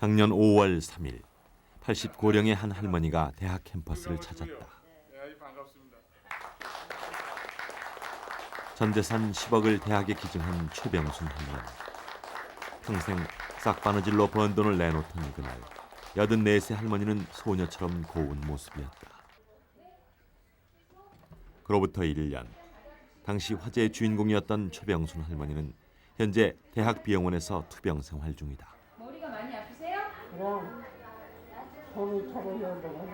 작년 5월 3일 80고령의 한 할머니가 대학 캠퍼스를 찾았다. 전재산 10억을 대학에 기증한 최병순 할머니. 평생 싹바느질로 번 돈을 내놓던 그날 84세 할머니는 소녀처럼 고운 모습이었다. 그로부터 1년, 당시 화제의 주인공이었던 최병순 할머니는 현재 대학 비영원에서 투병 생활 중이다. 머리가 많이 아프세요? 그럼 속이 차려려고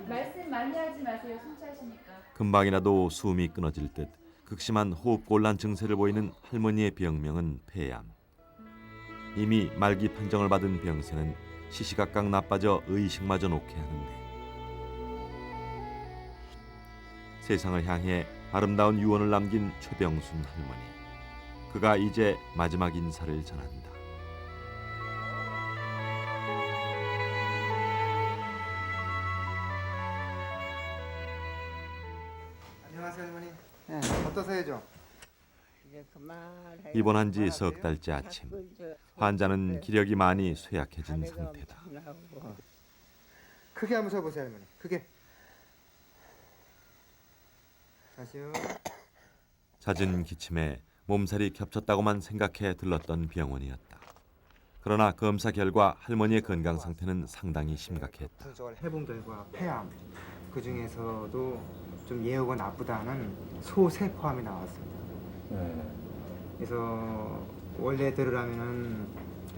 말씀 많이 하지 마세요. 숨차시니까. 금방이라도 숨이 끊어질 듯 극심한 호흡곤란 증세를 보이는 할머니의 병명은 폐암. 이미 말기 판정을 받은 병세는 시시각각 나빠져 의식마저 놓게 하는데 세상을 향해 아름다운 유언을 남긴 최병순 할머니. 그가 이제 마지막 인사를 전한다. 안녕하세요 할머니. 네. 어떠세요 좀? 이제 그만. 입원한 지 석 달째 아침. 환자는 기력이 많이 쇠약해진 상태다. 크게 한번 서보세요 할머니. 크게. 다시요. 잦은 기침에 몸살이 겹쳤다고만 생각해 들렀던 병원이었다. 그러나 검사 결과 할머니의 건강 상태는 상당히 심각했다. 분석을 해본 결과 폐암. 그 중에서도 좀 예후가 나쁘다는 소세포암이 나왔습니다. 그래서 원래대로라면은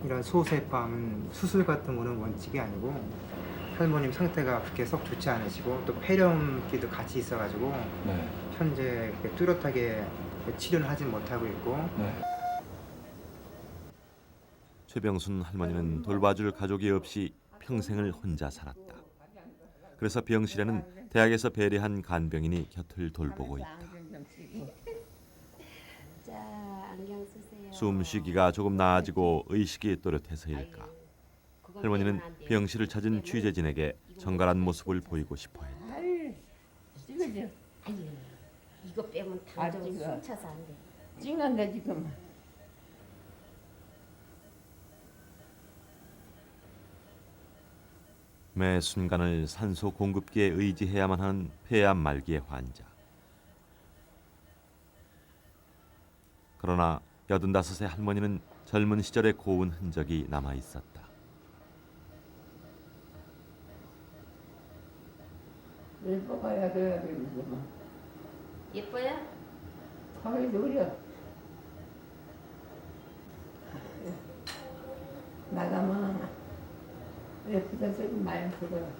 이런 소세포암은 수술 같은 거는 원칙이 아니고 할머님 상태가 그렇게 썩 좋지 않으시고 또 폐렴기도 같이 있어가지고 현재 이렇게 뚜렷하게 치료는 하진 못하고 있고 최병순 할머니는 돌봐줄 가족이 없이 평생을 혼자 살았다. 그래서 병실에는 대학에서 배려한 간병인이 곁을 돌보고 있다. 자, 안경 쓰세요. 숨쉬기가 조금 나아지고 의식이 또렷해서일까. 할머니는 병실을 찾은 취재진에게 정갈한 모습을 보이고 싶어 했다. 찍어줘. 아유, 이거 빼면 당장 찍어. 숨차서 안 돼. 찡한데 지금. 매 순간을 산소 공급기에 의지해야만 하는 폐암 말기의 환자. 그러나 85세 할머니는 젊은 시절의 고운 흔적이 남아 있었다. 예뻐봐야 돼야 되지 뭐. 예뻐요? 거기 노려. 나가면 예쁘다 소리 많이 들어.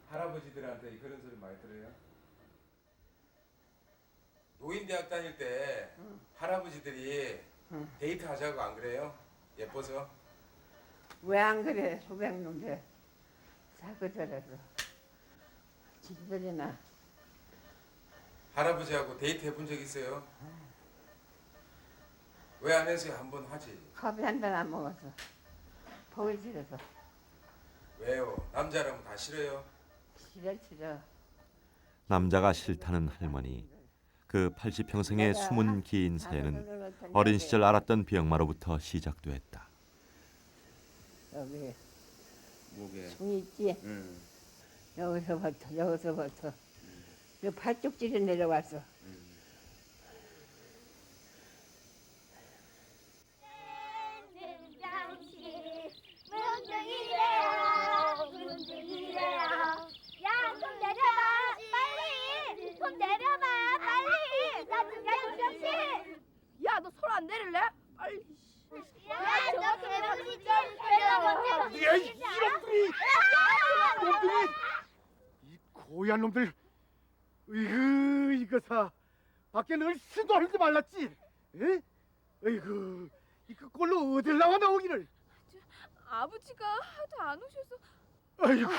할아버지들한테 그런 소리 많이 들어요? 노인대학 다닐 때 할아버지들이 데이트 하자고 안 그래요? 예뻐서? 왜 안 그래 소백놈들 사그저라서 집들이나 할아버지하고 데이트 해본 적 있어요? 왜 안 해서요? 한번 하지. 커피 한 잔 안 먹어서 보기 싫어서 왜요? 남자라면 다 싫어요? 싫어. 남자가 싫다는 할머니. 그 80평생의 숨은 긴 사연은 어린 시절 알았던 병마로부터 시작됐다. 여기 목에. 중 있지? 여기서부터 이 팔뚝질이 내려왔어. 야, 너 손 안 내릴래? 빨리. 놈들이 이 고얀 놈들 으이그 이거사 밖에 늘 수도 하지 말랐지 에? 으이그 그 꼴로 어딜 나와 나오기를 아버지가 하도 안 오셔서. 아이고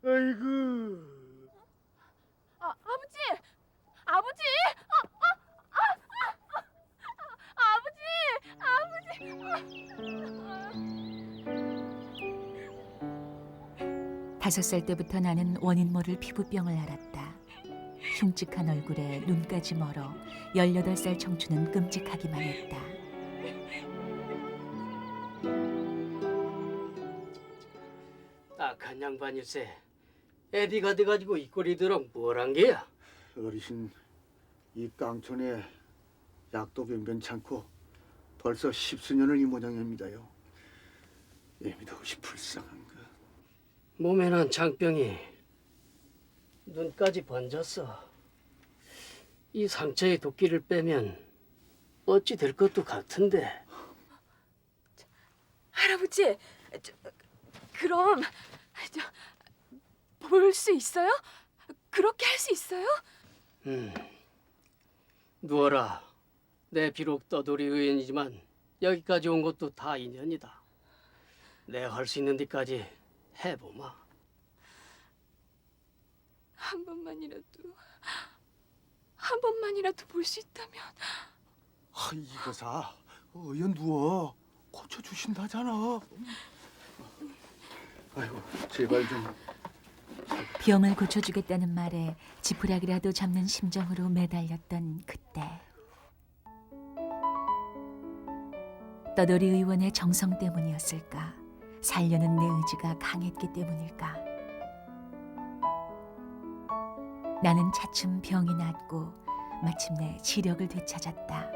아이고 아버지! 아버지! 다섯 살 때부터 나는 원인 모를 피부병을 앓았다. 흉측한 얼굴에 눈까지 멀어 18살 청춘은 끔찍하기만 했다. 양반일세. 애비가 돼가지고 이 꼴이더러 뭘한 게야? 어르신 이 깡촌에 약도 변변찮고 벌써 10수년을 이 모양입니다요. 애미도 없이 불쌍한 거. 몸에 난 장병이 눈까지 번졌어. 이 상처에 도끼를 빼면 어찌 될 것도 같은데. 할아버지, 그럼 볼 수 있어요? 그렇게 할 수 있어요? 누워라. 내 비록 떠돌이 의원이지만 여기까지 온 것도 다 인연이다. 내가 할 수 있는 데까지 해보마. 한 번만이라도 볼 수 있다면. 아, 이거사 어여 누워 고쳐주신다잖아. 아이고 제발 좀. 병을 고쳐주겠다는 말에 지푸라기라도 잡는 심정으로 매달렸던 그때 떠돌이 의원의 정성 때문이었을까? 살려는 내 의지가 강했기 때문일까? 나는 차츰 병이 낫고 마침내 지력을 되찾았다.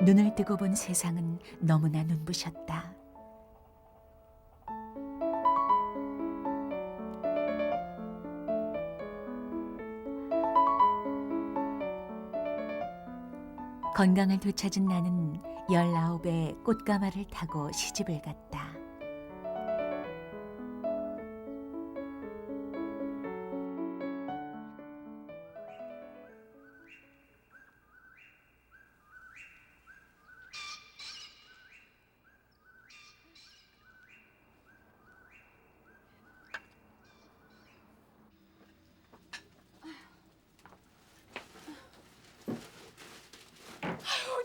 눈을 뜨고 본 세상은 너무나 눈부셨다. 건강을 되찾은 나는 19의 꽃가마를 타고 시집을 갔다.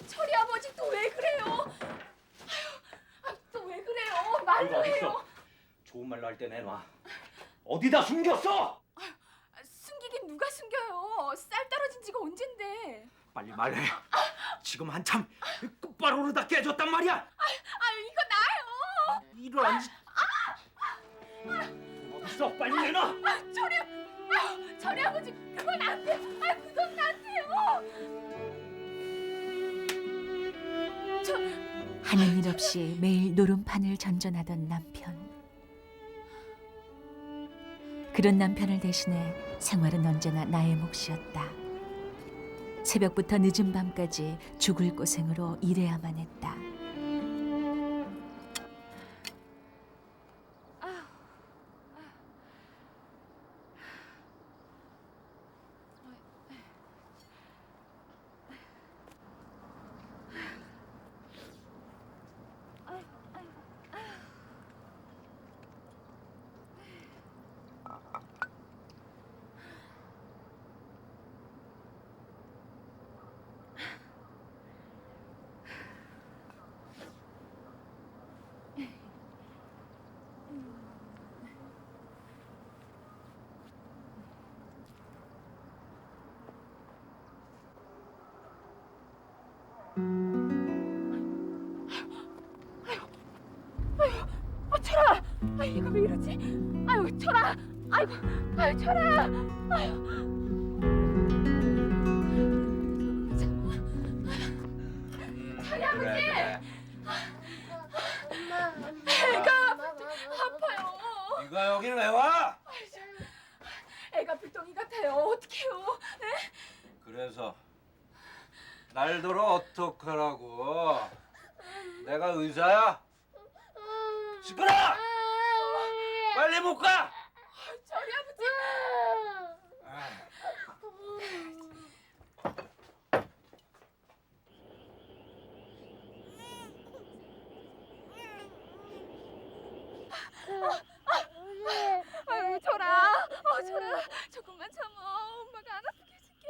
철이 아버지 또 왜 그래요? 또 왜 그래요? 말도 해요. 좋은 말로 할 때 내놔. 어디다 숨겼어? 숨기긴 누가 숨겨요? 쌀 떨어진 지가 언젠데. 빨리 말해. 지금 한참 똑바로로 다 깨졌단 말이야. 이거 나요. 이런. 어딨어? 빨리 내놔. 철이 아버지 그건 안 돼. 그건 안 돼요. 하는 일 없이 매일 노름판을 전전하던 남편. 그런 남편을 대신해 생활은 언제나 나의 몫이었다. 새벽부터 늦은 밤까지 죽을 고생으로 일해야만 했다. 철아, 이거 왜 이러지? 아유, 철아, 아이고, 아유, 철아, 아유. 철이 아버지, 애가 아파요. 네가 여기를 왜 와? 애가 불덩이 같아요. 어떡해요? 그래서 날더러 어떡하라고? 내가 의사야? 시끄러! 빨리 못 가! 철이 아버지. 아유, 철아, 철아, 조금만 참아. 엄마가 안 아프게 해줄게.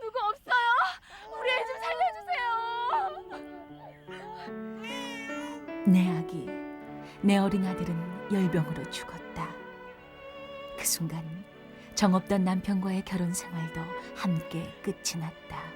누구 없어요? 우리 애 좀 살려주세요. 내 아기, 내 어린 아들은 열병으로 죽었다. 그 순간 정없던 남편과의 결혼 생활도 함께 끝이 났다.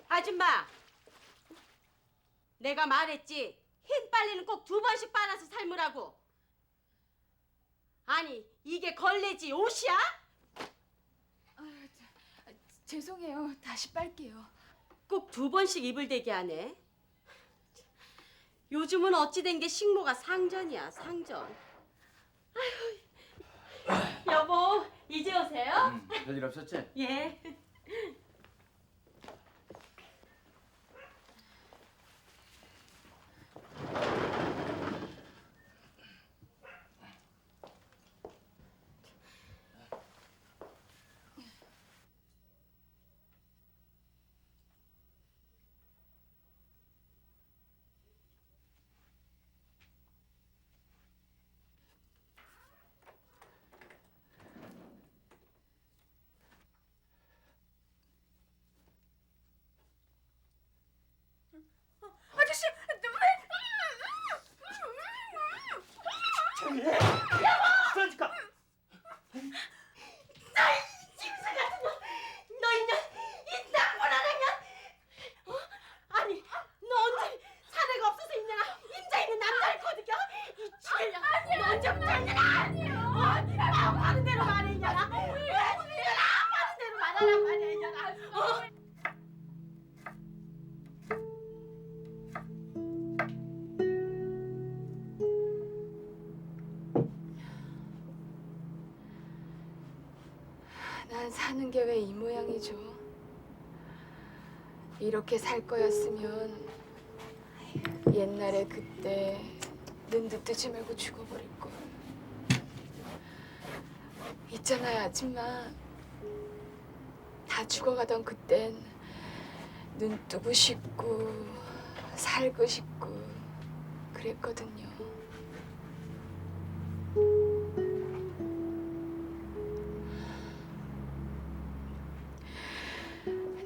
아줌마, 내가 말했지. 흰 빨래는 꼭 2번씩 빨아서 삶으라고. 아니, 이게 걸레지 옷이야? 죄송해요. 다시 빨게요. 꼭 2번씩 입을 대게 하네. 요즘은 어찌 된 게 식모가 상전이야, 상전. 아휴. 여보, 이제 오세요? 별일 없었지? 예. 아저씨, 그러니까 짐승 같은 놈! 너 인연 이 땅보라는 년! 아니, 너 언제 사내가 없어서 있냐나 임자 있는 남자를 거두겨? 이 죽일려! 너 언제부터 했냐나! 아니라고 하는 대로 말해 이냐나! 왜 죽이려나! 하는 대로 말하란 말이야 이냐나! 난 사는 게 왜 이 모양이죠? 이렇게 살 거였으면 옛날에 그때 눈도 뜨지 말고 죽어버릴 걸. 있잖아요, 아줌마. 다 죽어가던 그땐 눈 뜨고 싶고 살고 싶고 그랬거든요.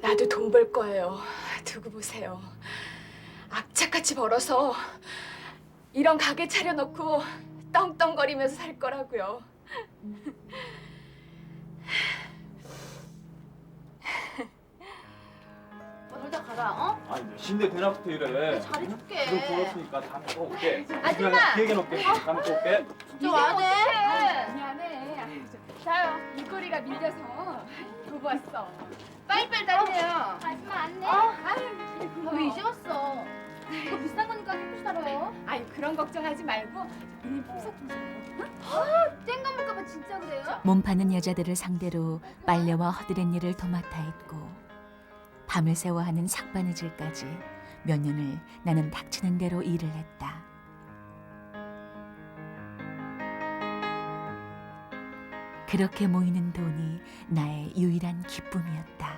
나도 돈 벌 거예요. 두고 보세요. 악착같이 벌어서 이런 가게 차려놓고 떵떵거리면서 살 거라고요. 놀다 가라, 어? 아니 몇 시인데 대낮부터 이래. 잘해줄게. 이거 부었으니까 다 먹고 올게. 아줌마! 기획해 놓을게. 다 먹고 올게. 저 안해? 미안해. 자요, 입꼬리가 밀려서 보고 왔어. 빨리빨리 다니세요. 아줌마 안내? 왜 이제 왔어? 이거 비싼 거니까 깨끗이 달아요. 아유, 그런 걱정하지 말고 비닐 뽕석뽕석. 땡감 먹을까봐 진짜 그래요? 몸파는 여자들을 상대로 빨래와 허드렛 일을 도맡아 했고 밤을 새워 하는 삭바느질까지 몇 년을 나는 닥치는 대로 일을 했다. 그렇게 모이는 돈이 나의 유일한 기쁨이었다.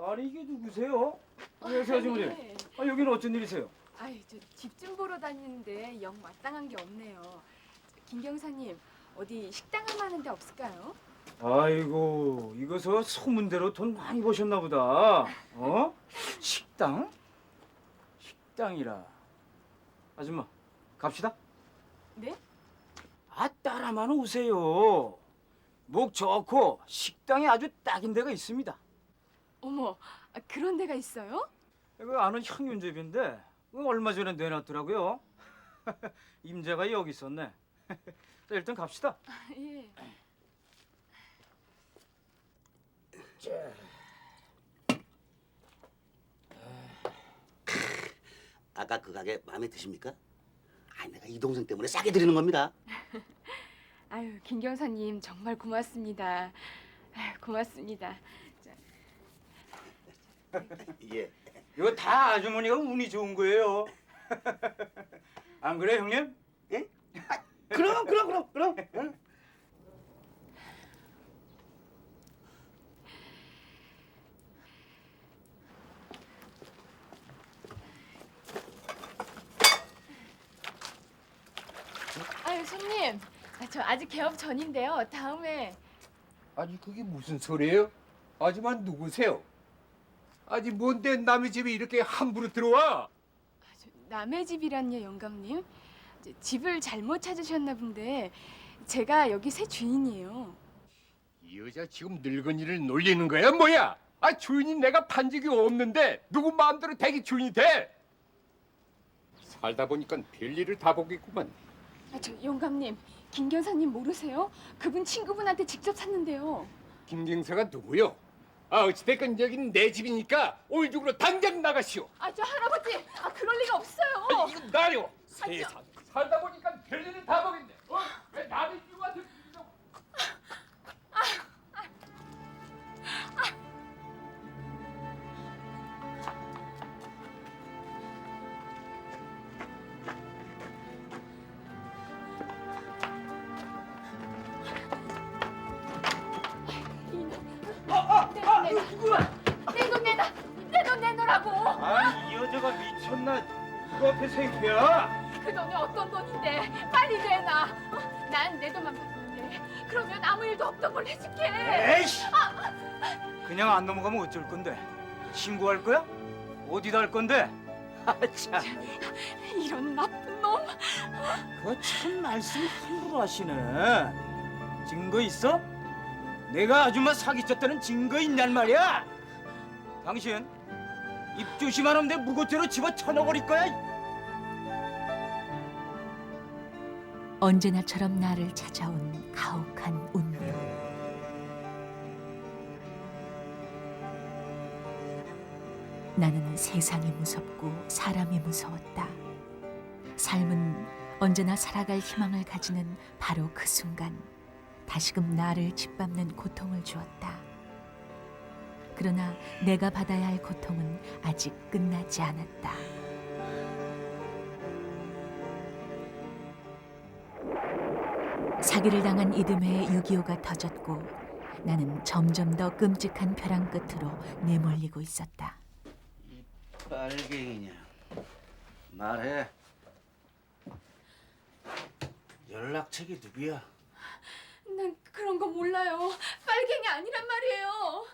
아니 이게 누구세요? 안녕하세요 아주머니. 아 여기는 어쩐 일이세요? 아이, 저 집 좀 보러 다니는데 영 마땅한 게 없네요. 김경사님, 어디 식당 하는 데 없을까요? 아이고 이거 소문대로 돈 많이 버셨나 보다. 어? 식당? 식당이라. 아줌마 갑시다. 네? 아 따라만 오세요. 목 좋고 식당이 아주 딱인 데가 있습니다. 어머, 그런 데가 있어요? 이거 아는 형윤집인데 그거 얼마 전에 내놨더라고요. 임자가 여기 있었네. 자, 일단 갑시다. 예. 아까 그 가게 마음에 드십니까? 아, 내가 이 동생 때문에 싸게 드리는 겁니다. 아유, 김경사님 정말 고맙습니다. 아유, 고맙습니다. 예. 이거 다 아주머니가 운이 좋은 거예요. 안 그래 형님? 예? 그럼. 응? 손님, 저 아직 개업 전인데요. 다음에 아니 그게 무슨 소리예요? 아줌마 누구세요? 아니 뭔데 남의 집에 이렇게 함부로 들어와? 남의 집이란요, 영감님. 집을 잘못 찾으셨나 본데 제가 여기 새 주인이에요. 이 여자 지금 늙은이를 놀리는 거야 뭐야? 아 주인이 내가 판 적이 없는데 누구 마음대로 대기 주인이 돼? 살다 보니까 별일을 다 보겠구만. 저 영감님, 김 경사님 모르세요? 그분 친구분한테 직접 샀는데요. 김경사가 누구요? 아 어찌됐건 여긴 내 집이니까 오늘 중으로 당장 나가시오. 저 할아버지, 그럴 리가 없어요. 아니, 이거 나요. 세상 살다 보니까 별일을 다 보겠네. 왜 남의 집 와서 내 돈 내놓으라고. 아니 이 여자가 미쳤나? 누구 앞에 생피야? 그 돈이 어떤 돈인데 빨리 내놔. 난 내 돈만 받는데 그러면 아무 일도 없던 걸 해줄게. 에이씨! 그냥 안 넘어가면 어쩔 건데? 신고할 거야? 어디다 할 건데? 참. 이런 나쁜 놈. 그참 말씀 함부로 하시네. 증거 있어? 내가 아줌마 사기쳤다는 증거 있냔 말이야. 당신 입 조심 안 하면 내 무고죄로 집어 쳐넣어버릴 거야. 언제나처럼 나를 찾아온 가혹한 운명. 나는 세상이 무섭고 사람이 무서웠다. 삶은 언제나 살아갈 희망을 가지는 바로 그 순간 다시금 나를 짓밟는 고통을 주었다. 그러나 내가 받아야 할 고통은 아직 끝나지 않았다. 사기를 당한 이듬해에 6.25가 터졌고 나는 점점 더 끔찍한 벼랑 끝으로 내몰리고 있었다. 빨갱이냐? 말해. 연락처기 누구야? 난 그런 거 몰라요. 빨갱이 아니란 말이에요.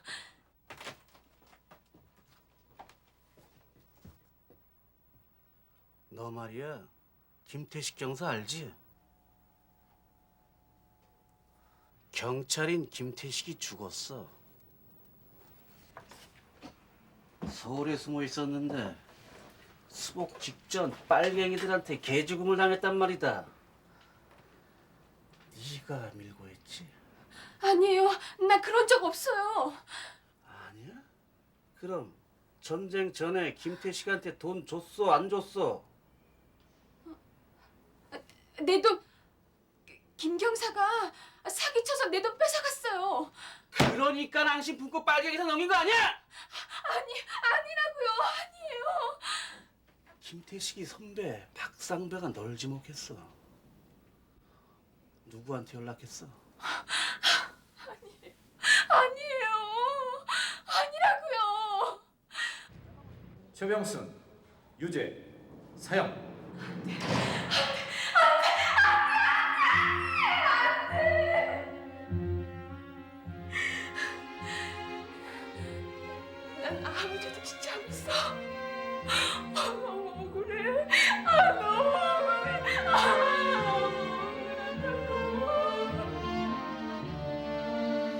너 말이야. 김태식 경사 알지? 경찰인 김태식이 죽었어. 서울에 숨어 있었는데 수복 직전 빨갱이들한테 개죽음을 당했단 말이다. 네가 밀고 했지? 아니에요. 나 그런 적 없어요. 아니야? 그럼 전쟁 전에 김태식한테 돈 줬어 안 줬어? 내 돈 김 경사가 사기쳐서 내 돈 뺏어갔어요. 그러니까 낭심 품고 빨갱이에서 넘긴 거 아니야? 아니라고요. 아니에요. 김태식이 선배 박상배가 널 지목했어. 누구한테 연락했어? 아니에요. 아니라고요. 최병순, 유죄, 사형. 난 아무 죄도 짓지 않았어. 너무 억울해. 너무 억울해.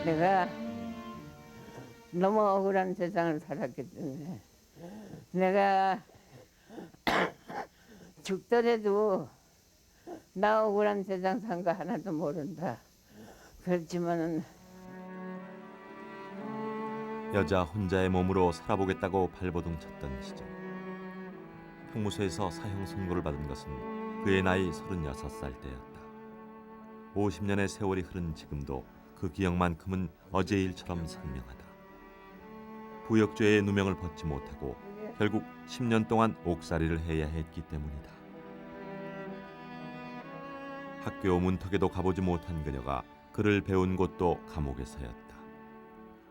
내가 너무 억울한 세상을 살았기 때문에 내가 죽더라도 나 억울한 세상 산 거 하나도 모른다. 그렇지만은 여자 혼자의 몸으로 살아보겠다고 발버둥 쳤던 시절 형무소에서 사형 선고를 받은 것은 그의 나이 36살 때였다. 50년의 세월이 흐른 지금도 그 기억만큼은 어제 일처럼 선명하다. 부역죄의 누명을 벗지 못하고 결국 10년 동안 옥살이를 해야 했기 때문이다. 학교 문턱에도 가보지 못한 그녀가 글을 배운 곳도 감옥에서였다.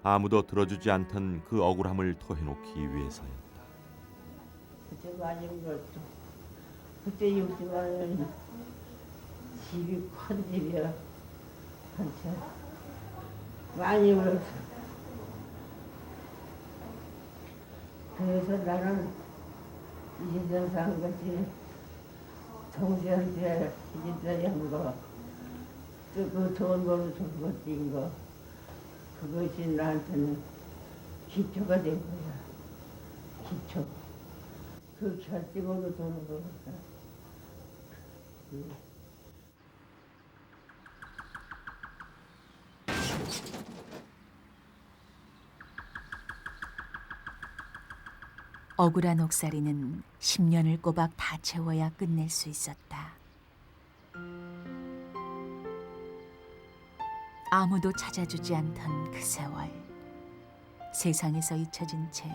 아무도 들어주지 않던 그 억울함을 토해놓기 위해서였다. 그때 많이 울었어. 그때 60만 원 집이 큰 집이야. 한참 많이 울었어. 그래서 나는 이 세상 산 것이 동생한테 시집살이 한 거, 또 그 돈 벌어 준 것인 거, 그것이 나한테는 기초가 된 거야. 기초. 그 결집으로 도는 거니까. 억울한 옥살이는 10년을 꼬박 다 채워야 끝낼 수 있었다. 아무도 찾아주지 않던 그 세월. 세상에서 잊혀진 채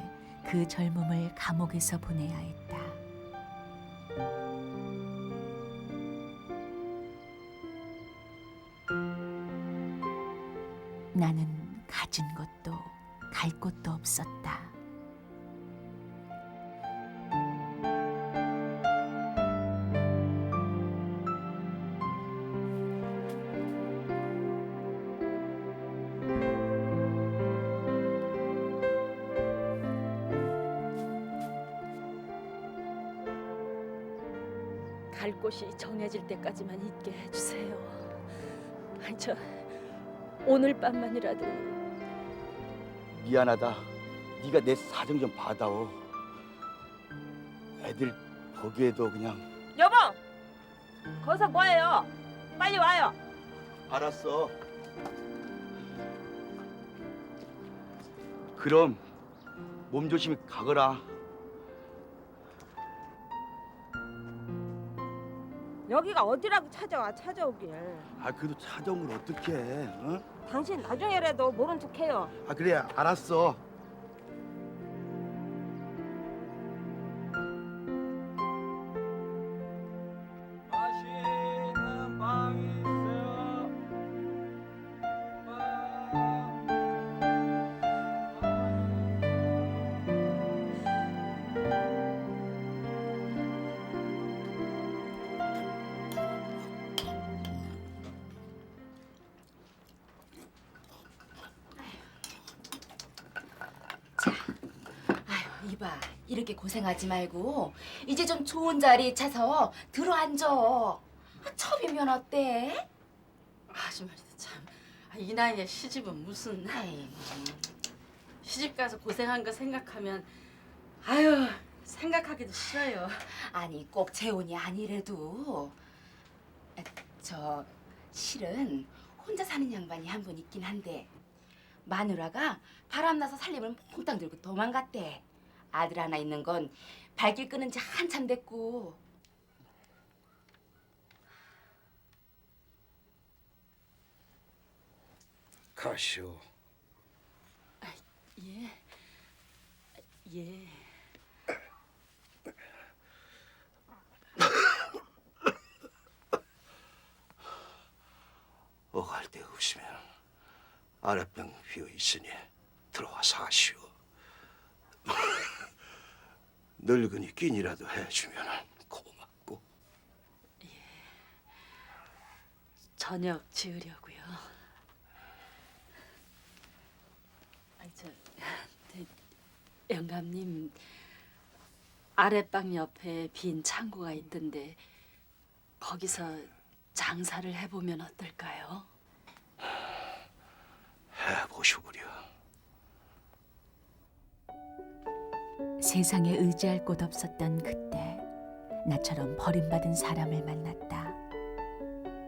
그 젊음을 감옥에서 보내야 했다. 나는 가진 것도 갈 곳도 없었다. 갈 곳이 정해질 때까지만 있게 해주세요. 아니 저 오늘 밤만이라도. 미안하다. 네가 내 사정 좀 봐다오. 애들 보기에도 그냥. 여보, 거기서 뭐해요? 빨리 와요. 알았어. 그럼 몸 조심히 가거라. 여기가 어디라고 찾아오길. 아 그래도 찾아온 걸 어떻게 해? 어? 당신 나중에라도 모른 척해요. 아 그래 알았어. 맛있는 빵 있어요. 아유 이봐 이렇게 고생하지 말고 이제 좀 좋은 자리 찾아서 들어앉아. 첩이면 어때? 아줌마도 참. 이 나이에 시집은 무슨. 아이고. 시집 가서 고생한 거 생각하면 아유 생각하기도 싫어요. 아니 꼭 재혼이 아니래도 저 실은 혼자 사는 양반이 한 분 있긴 한데 마누라가 바람나서 살림을 몽땅 들고 도망갔대. 아들 하나 있는 건 발길 끄는 지 한참 됐고. 가시오. 예. 예. 어갈 데 없으면 아랫병 비어 있으니 들어와서 하시오. 늙은이 끼니라도 해주면 고맙고. 저녁 지으려고요. 영감님 아랫방 옆에 빈 창고가 있던데 거기서 장사를 해보면 어떨까요? 해보시구려. 세상에 의지할 곳 없었던 그때 나처럼 버림받은 사람을 만났다.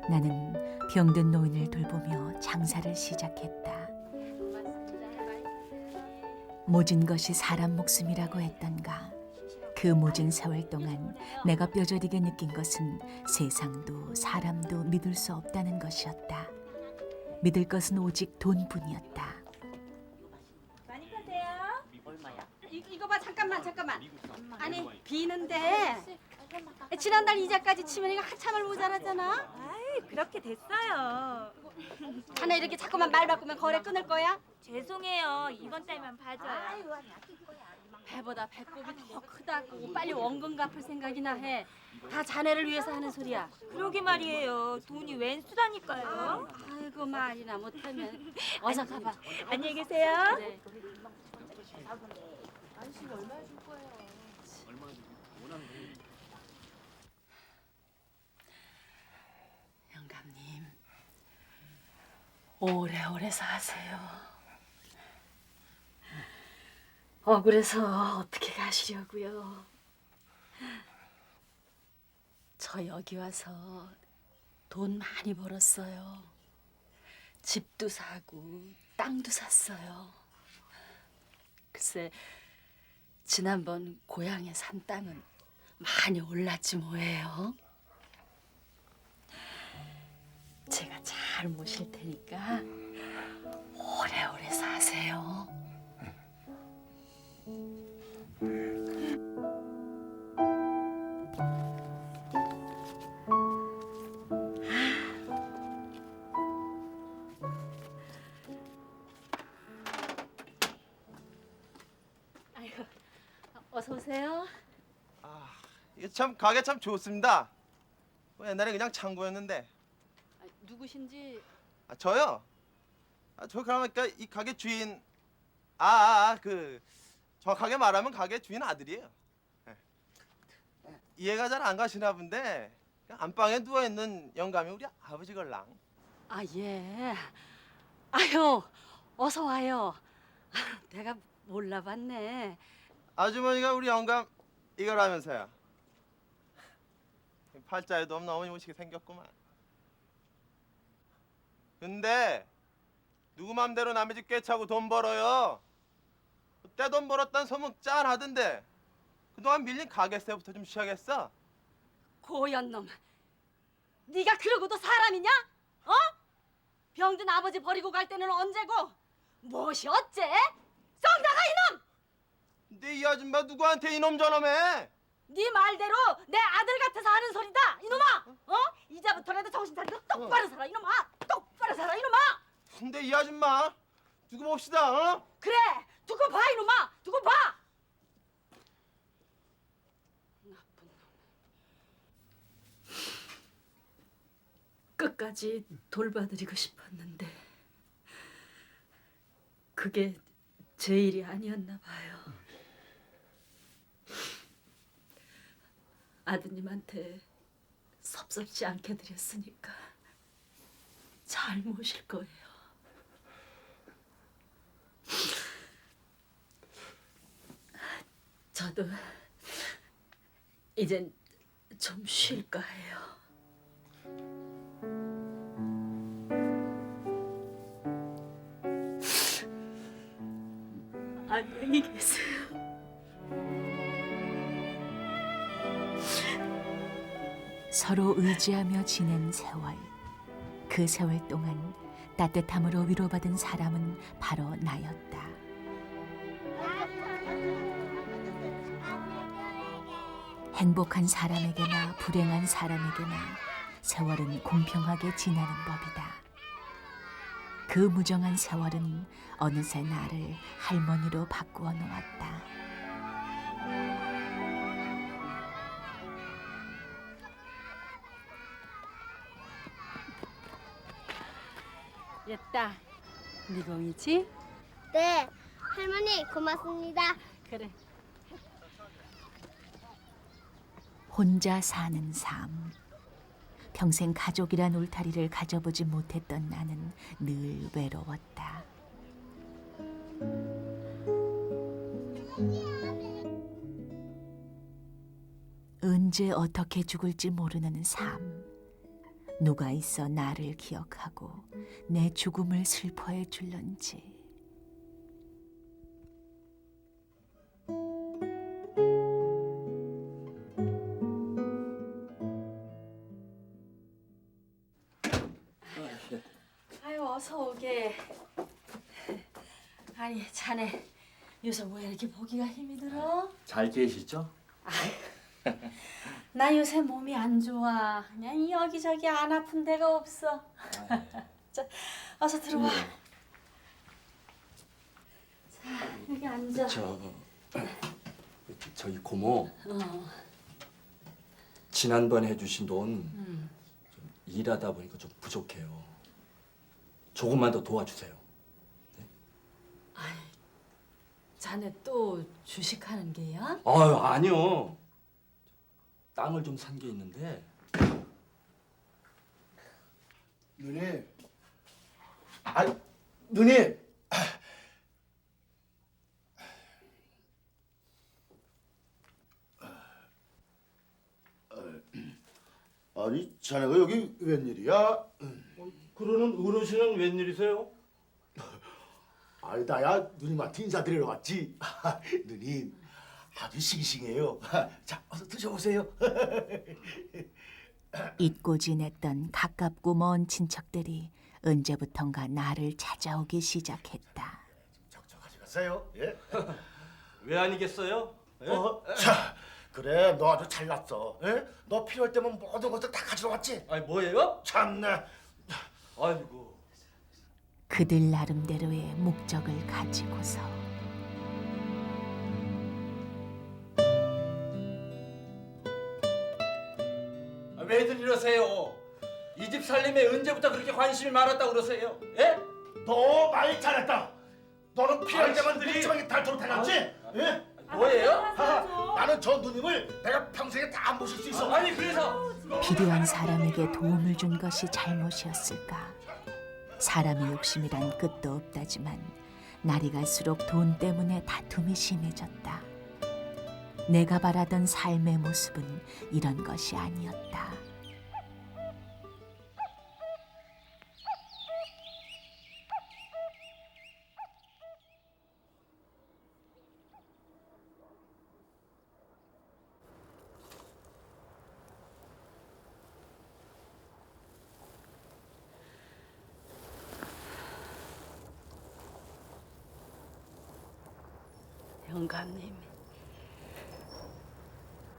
나는 병든 노인을 돌보며 장사를 시작했다. 모진 것이 사람 목숨이라고 했던가. 그 모진 세월 동안 내가 뼈저리게 느낀 것은 세상도 사람도 믿을 수 없다는 것이었다. 믿을 것은 오직 돈뿐이었다. 많이 파세요? 얼마야? 이거 봐 잠깐만. 아니 비는데 지난달 이자까지 치면 이거 한참을 모자라잖아. 아이 그렇게 됐어요. 하나 이렇게 자꾸만 말 바꾸면 거래 끊을 거야? 죄송해요. 이번 달만 봐줘요. 배보다 배꼽이 더 크다고. 빨리 원금 갚을 생각이나 해. 다 자네를 위해서 하는 소리야. 그러게 말이에요. 돈이 웬 수다니까요. 아이고 말이나 못하면 어서 가봐. 안녕히 계세요. 그래. 영감님, 오래오래 사세요. 억울해서 어떻게 가시려고요? 저 여기 와서 돈 많이 벌었어요. 집도 사고 땅도 샀어요. 글쎄, 지난번 고향에 산 땅은 많이 올랐지 뭐예요. 제가 잘 모실 테니까 오래오래 사세요. 아이고, 어서 오세요. 이게 참 가게 참 좋습니다. 옛날에 그냥 창고였는데. 누구신지? 저요. 저 그러니까 이 가게 주인 정확하게 말하면 가게 주인 아들이에요. 이해가 잘 안 가시나 본데 안방에 누워 있는 영감이 우리 아버지 걸랑. 아 예. 아유, 어서 와요. 내가 몰라봤네. 아주머니가 우리 영감 이거라면서요. 팔자에도 없는 어머니 모시게 생겼구만. 근데 누구 맘대로 남의 집 꿰차고 돈 벌어요. 그때 돈 벌었단 소문 짠하던데 그동안 밀린 가게세부터 좀 쉬어야겠어. 고얀 놈. 네가 그러고도 사람이냐? 어? 병든 아버지 버리고 갈 때는 언제고? 무엇이 어째? 썩 나가 이놈! 근데 이 아줌마 누구한테 이놈 저놈해? 네 말대로 내 아들 같아서 하는 소리다 이놈아! 어? 이제부터라도 정신 차리고 똑바로 살아 이놈아! 똑바로 살아 이놈아! 근데 이 아줌마 두고 봅시다. 어? 그래! 두고 봐 이놈아! 두고 봐! 나쁜 놈. 끝까지 돌봐드리고 싶었는데 그게 제 일이 아니었나 봐요. 아드님한테 섭섭지 않게 드렸으니까 잘 모실 거예요. 저도 이젠 좀 쉴까 해요. 안녕히 계세요. 서로 의지하며 지낸 세월. 그 세월 동안 따뜻함으로 위로받은 사람은 바로 나였다. 행복한 사람에게나 불행한 사람에게나 세월은 공평하게 지나는 법이다. 그 무정한 세월은 어느새 나를 할머니로 바꾸어 놓았다. 됐다. 네 공이지? 네, 할머니 고맙습니다. 그래. 혼자 사는 삶. 평생 가족이란 울타리를 가져보지 못했던 나는 늘 외로웠다. 언제 어떻게 죽을지 모르는 삶. 누가 있어 나를 기억하고 내 죽음을 슬퍼해 줄런지. 아유 어서 오게. 아니 자네 요새 왜 이렇게 보기가 힘이 들어? 잘 계시죠? 나 요새 몸이 안 좋아. 그냥 여기저기 안 아픈 데가 없어. 자, 어서 들어와. 자, 여기 앉아. 저기 고모. 지난번에 해주신 돈 좀 일하다 보니까 좀 부족해요. 조금만 더 도와주세요. 자네 또 주식하는 게야? 아유 아니요. 땅을 좀 산 게 있는데. 누님. 누님. 아니 자네가 여기 웬일이야? 그러는 어르신은 웬일이세요? 아니 나야 누님한테 인사드리러 왔지. 누님 아주 싱싱해요. 자 어서 드셔보세요. 잊고 지냈던 가깝고 먼 친척들이 언제부턴가 나를 찾아오기 시작했다. 가져가세요. 예? 왜 아니겠어요? 예? 자 그래 너 아주 잘났어. 예? 너 필요할 때면 모든 것들 다 가지러 왔지. 아니 뭐예요? 참나. 아이고. 그들 나름대로의 목적을 가지고서 왜들 이러세요? 이 집 살림에 언제부터 그렇게 관심이 많았다고 그러세요? 예? 너 말 잘했다. 너는 필요할 때만 당신들이- 멍청하게 닳도록 다녔지? 예? 뭐예요? 나는 저 누님을 내가 평생에 다 안 모실 수 있어. 아니 그래서 필요한 사람에게 도움을 준 것이 잘못이었을까? 사람의 욕심이란 끝도 없다지만 날이 갈수록 돈 때문에 다툼이 심해졌다. 내가 바라던 삶의 모습은 이런 것이 아니었다. 영감님,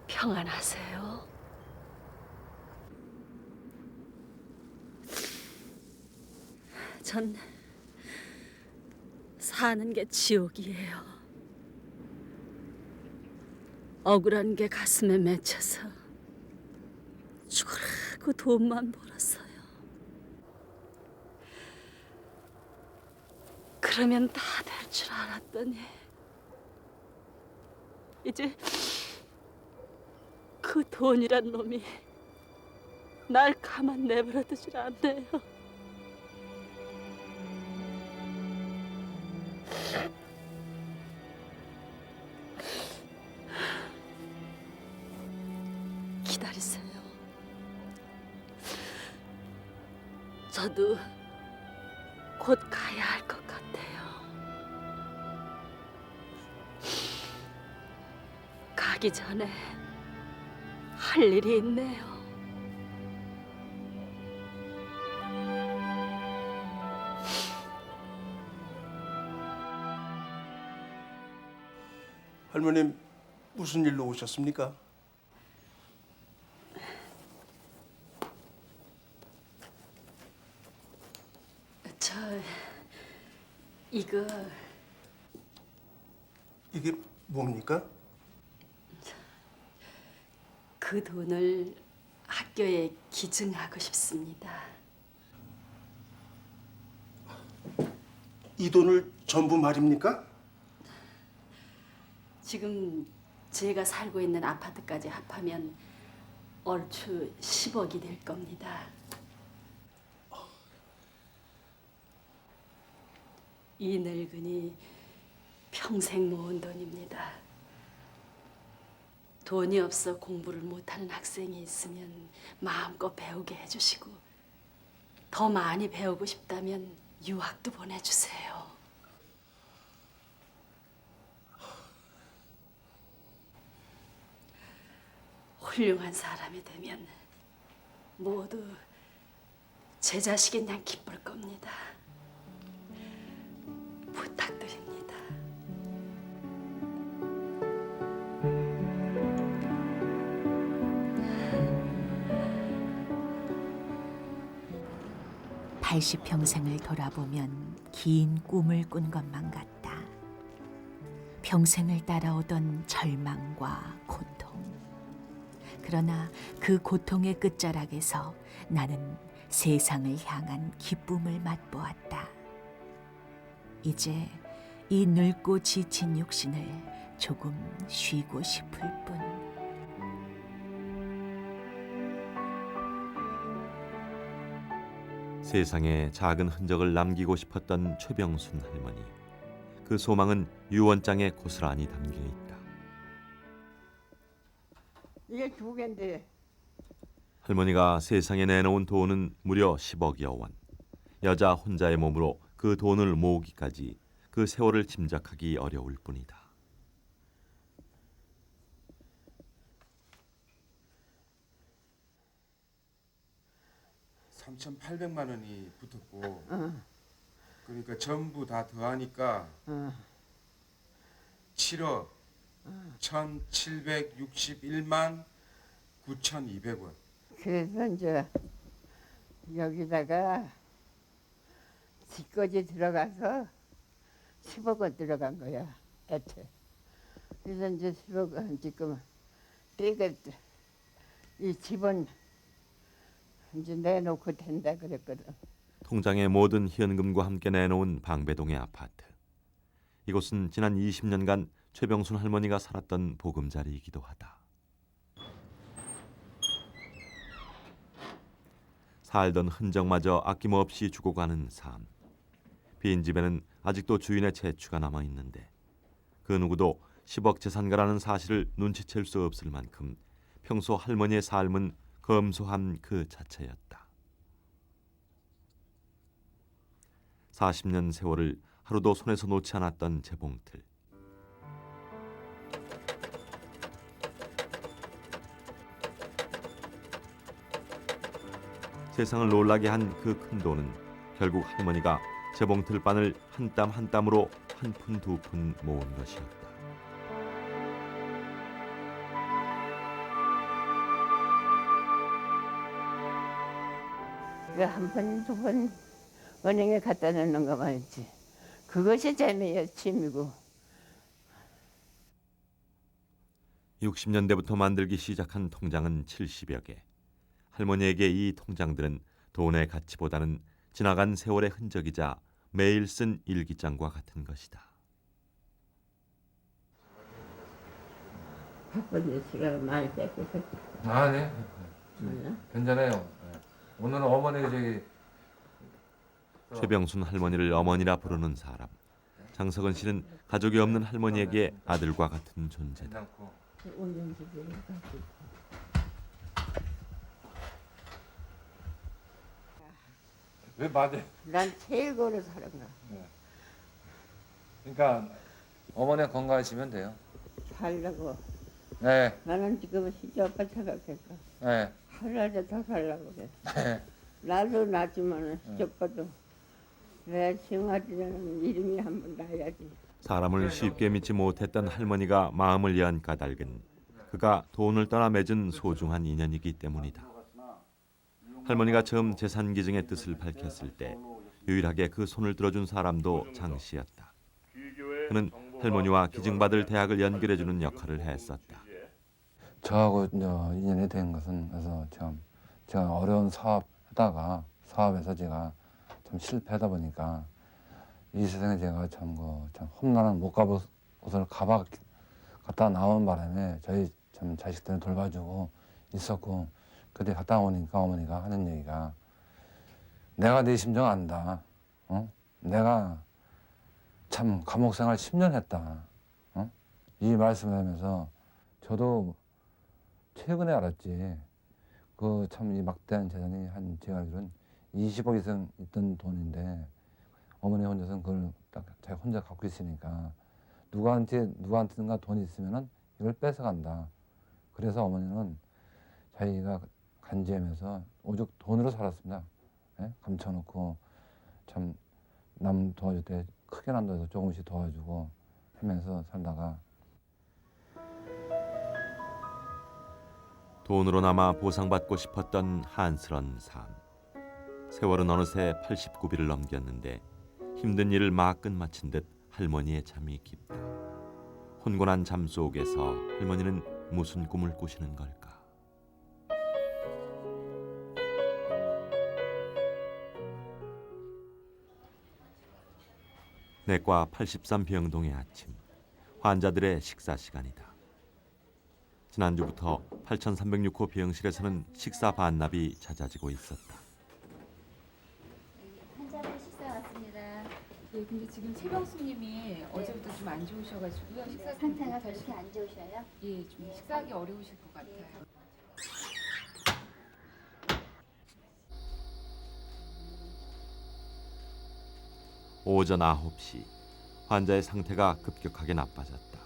평안하세요? 전 사는 게 지옥이에요. 억울한 게 가슴에 맺혀서 죽으라고 돈만 벌었어요. 그러면 다 될 줄 알았더니 이제 그 돈이란 놈이 날 가만 내버려 두질 않네요. 기다리세요. 저도 곧 가야 할 것 같아요. 가기 전에 할 일이 있네요. 할머님 무슨 일로 오셨습니까? 저 이거 이게 뭡니까? 그 돈을 학교에 기증하고 싶습니다. 이 돈을 전부 말입니까? 지금 제가 살고 있는 아파트까지 합하면 얼추 10억이 될 겁니다. 이 늙은이 평생 모은 돈입니다. 돈이 없어 공부를 못하는 학생이 있으면 마음껏 배우게 해주시고 더 많이 배우고 싶다면 유학도 보내주세요. 훌륭한 사람이 되면 모두 제 자식인 양 기쁠 겁니다. 부탁드립니다. 팔십 평생을 돌아보면 긴 꿈을 꾼 것만 같다. 평생을 따라오던 절망과 고통. 그러나 그 고통의 끝자락에서 나는 세상을 향한 기쁨을 맛보았다. 이제 이 늙고 지친 육신을 조금 쉬고 싶을 뿐. 세상에 작은 흔적을 남기고 싶었던 최병순 할머니. 그 소망은 유언장에 고스란히 담겨 있다. 이게 2개인데. 할머니가 세상에 내놓은 돈은 무려 10억여 원. 여자 혼자의 몸으로 그 돈을 모으기까지 그 세월을 짐작하기 어려울 뿐이다. (3,800만 원이) 붙었고 그러니까 전부 다 더하니까 7억 1,761만 9,200원. 그래서 이제 여기다가 집까지 들어가서 10억원 들어간 거야, 애초에. 그래서 이제 10억원 지금 떼겠다. 이 집은 이제 내놓고 된다 그랬거든. 통장의 모든 현금과 함께 내놓은 방배동의 아파트. 이곳은 지난 20년간 최병순 할머니가 살았던 보금자리이기도 하다. 살던 흔적마저 아낌없이 주고 가는 삶. 빈집에는 아직도 주인의 채취가 남아있는데 그 누구도 10억 재산가라는 사실을 눈치챌 수 없을 만큼 평소 할머니의 삶은 검소함 그 자체였다. 40년 세월을 하루도 손에서 놓지 않았던 재봉틀. 세상을 놀라게 한 그 큰 돈은 결국 할머니가 재봉틀 바늘 한 땀 한 땀으로 한 푼 두 푼 모은 것이었다. 한 번, 2번 은행에 갖다 놓는 것만 있지. 그것이 재미야, 취미고. 60년대부터 만들기 시작한 통장은 70여 개. 할머니에게 이 통장들은 돈의 가치보다는 지나간 세월의 흔적이자 매일 쓴 일기장과 같은 것이다. 바쁜데 시간 많이 뺏고서. 아, 네. 괜찮아요. 오늘은 어머니 저기 최병순 할머니를 어머니라 부르는 사람. 장석은 씨는 가족이 없는 할머니에게 아들과 같은 존재다. 왜 맞아? 난 최고로 살았나. 그러니까 어머니가 건강하시면 돼요. 살라고. 네. 나는 지금 시집아빠 생각했어. 네. 하루라도 더 살라고 그래. 나도 나지만 시집아빠도 내 생활이라는 이름이 한번 나야지. 사람을 쉽게 믿지 못했던 할머니가 마음을 연 까닭은 그가 돈을 떠나 맺은 소중한 인연이기 때문이다. 할머니가 처음 재산 기증의 뜻을 밝혔을 때 유일하게 그 손을 들어준 사람도 장 씨였다. 그는 할머니와 기증받을 대학을 연결해주는 역할을 했었다. 저하고 이제 인연이 된 것은 그래서 제가 어려운 사업에서 제가 참 실패하다 보니까 이 세상에 제가 참 험난한 못 가볼 곳을 갔다 나온 바람에 저희 참 자식들을 돌봐주고 있었고 그때 갔다 오니까 어머니가 하는 얘기가 내가 네 심정 안다. 내가 참 감옥 생활 10년 했다. 이 말씀을 하면서 저도 최근에 알았지. 그 참 이 막대한 재산이 한 제가 알기로는 20억 이상 있던 돈인데 어머니 혼자서는 그걸 딱 자기 혼자 갖고 있으니까 누구한테든가 돈이 있으면은 이걸 뺏어간다. 그래서 어머니는 자기가 간지하면서 오죽 돈으로 살았습니다. 예? 감춰놓고 참 남 도와줄 때 크게 남도해서 조금씩 도와주고 하면서 살다가 돈으로나마 보상받고 싶었던 한스런 삶. 세월은 어느새 89비를 넘겼는데 힘든 일을 막 끝마친 듯 할머니의 잠이 깊다. 혼곤한 잠 속에서 할머니는 무슨 꿈을 꾸시는 걸까? 내과 83병동의 아침, 환자들의 식사 시간이다. 지난주부터 8306호 병실에서는 식사 반납이 잦아지고 있었다. 환자분 식사 왔습니다. 예, 근데 지금 최병수님이 어제부터 좀 안 좋으셔가지고요. 식사 상태가 그렇게 안 좋으셔요? 예, 좀 식사하기 어려우실 것 같아요. 오전 9시 환자의 상태가 급격하게 나빠졌다.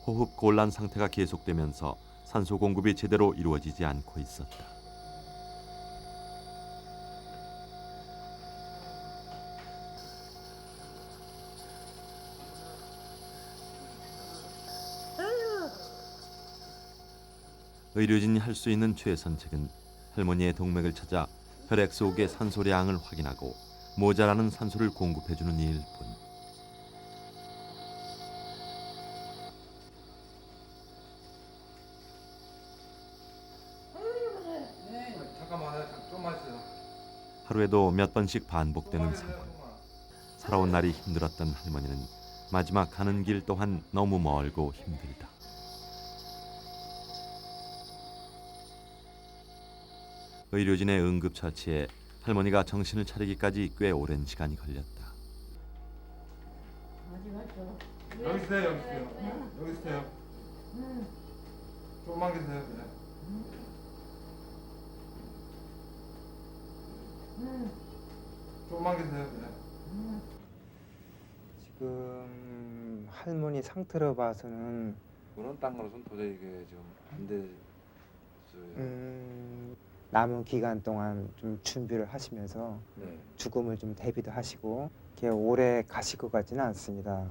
호흡 곤란 상태가 계속되면서 산소 공급이 제대로 이루어지지 않고 있었다. 의료진이 할 수 있는 최선책은 할머니의 동맥을 찾아 혈액 속의 산소량을 확인하고 모자라는 산소를 공급해주는 일일 뿐. 잠깐만, 좀만 있어요. 하루에도 몇 번씩 반복되는 상황. 살아온 날이 힘들었던 할머니는 마지막 가는 길 또한 너무 멀고 힘들다. 의료진의 응급처치에 할머니가 정신을 차리기까지 꽤 오랜 시간이 걸렸다. 여기 있어요, 여기 있어요. 여기 있어요. 조금만 계세요, 그냥. 조금만 계세요, 그냥. 지금 할머니 상태로 봐서는 그런 딴 거로서는 도저히 이게 지금 안 됐어요. 남은 기간 동안 좀 준비를 하시면서 네. 죽음을 좀 대비도 하시고 이렇게 오래 가실 것 같지는 않습니다.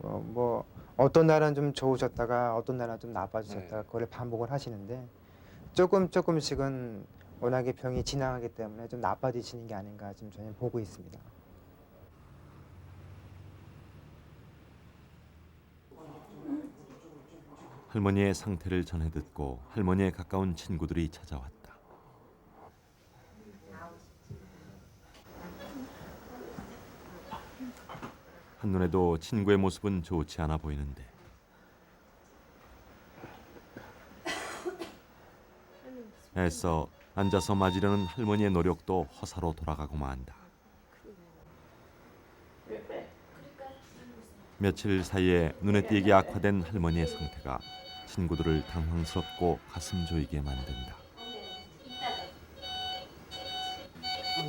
뭐 어떤 날은 좀 좋으셨다가 어떤 날은 좀 나빠지셨다가 그걸 반복을 하시는데 조금씩은 워낙에 병이 진행하기 때문에 좀 나빠지시는 게 아닌가 지금 저는 보고 있습니다. 할머니의 상태를 전해 듣고 할머니에 가까운 친구들이 찾아왔다. 한눈에도 친구의 모습은 좋지 않아 보이는데 애써 앉아서 맞으려는 할머니의 노력도 허사로 돌아가고 만다. 며칠 사이에 눈에 띄게 악화된 할머니의 상태가 친구들을 당황스럽고 가슴 조이게 만든다. 한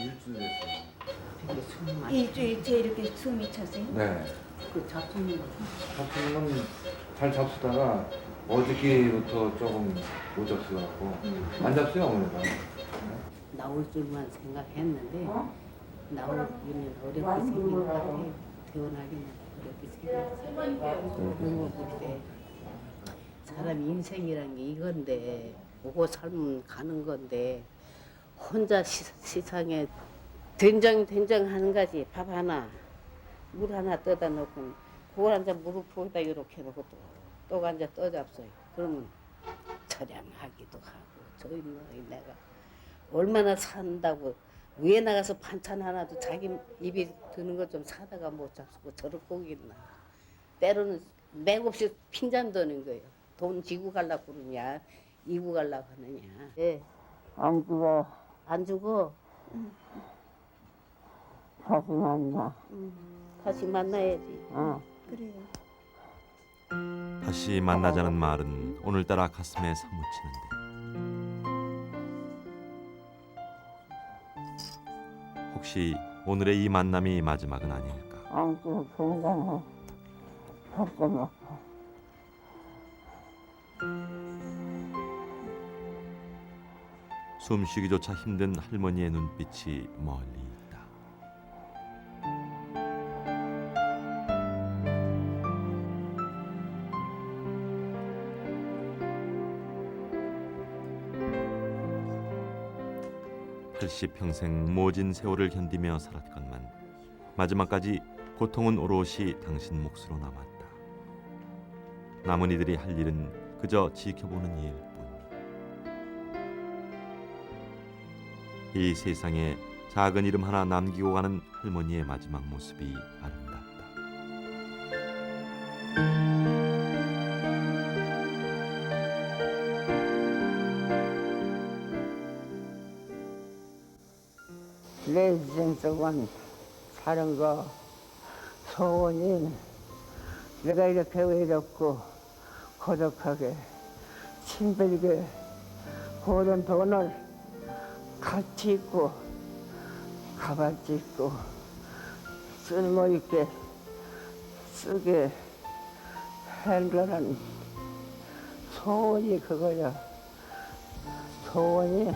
일주일 됐어요. 일주일째 이렇게 숨이 차세요? 네. 그 잡수는 잡수는 잘 잡수다가 어저께부터 조금 못 잡수갖고 안 잡수요, 어머니가. 나올 줄만 생각했는데 나오기는 어렵게 생긴 것 같아요. 태어나기는 어렵게 생겼어요. 그리고 볼때 사람 인생이란 게 이건데 오고 살면 가는 건데 혼자 세상에 된장 하는 거지. 밥 하나 물 하나 떠다 놓고 그걸 앉아 무릎에다 이렇게 놓고 또 앉아 떠잡숴요. 그러면 저량하기도 하고 저희는 내가 얼마나 산다고 위에 나가서 반찬 하나도 자기 입에 드는 거 좀 사다가 못 잡수고 저를 꼭 있나. 때로는 맥없이 핀잔 드는 거예요. 돈 지고 가려고 그러냐 이고 가려고 하느냐. 예. 안 주고. 안 주고. 다시 만나. 다시 만나야지. 그래요. 다시 만나자는 말은 오늘따라 가슴에 사무치는데 혹시 오늘의 이 만남이 마지막은 아닐까? 숨쉬기조차 힘든 할머니의 눈빛이 멀리 있다. 80평생 모진 세월을 견디며 살았건만 마지막까지 고통은 오롯이 당신 몫으로 남았다. 남은 이들이 할 일은 그저 지켜보는 일뿐. 이 세상에 작은 이름 하나 남기고 가는 할머니의 마지막 모습이 아름답다. 내 인생 동안 사는 거 소원이 내가 이렇게 외롭고 고독하게 힘들게 버는 돈을 가치 있고 가발지 있고 쓸모있게 쓰게 한 거는 소원이 그거야. 소원이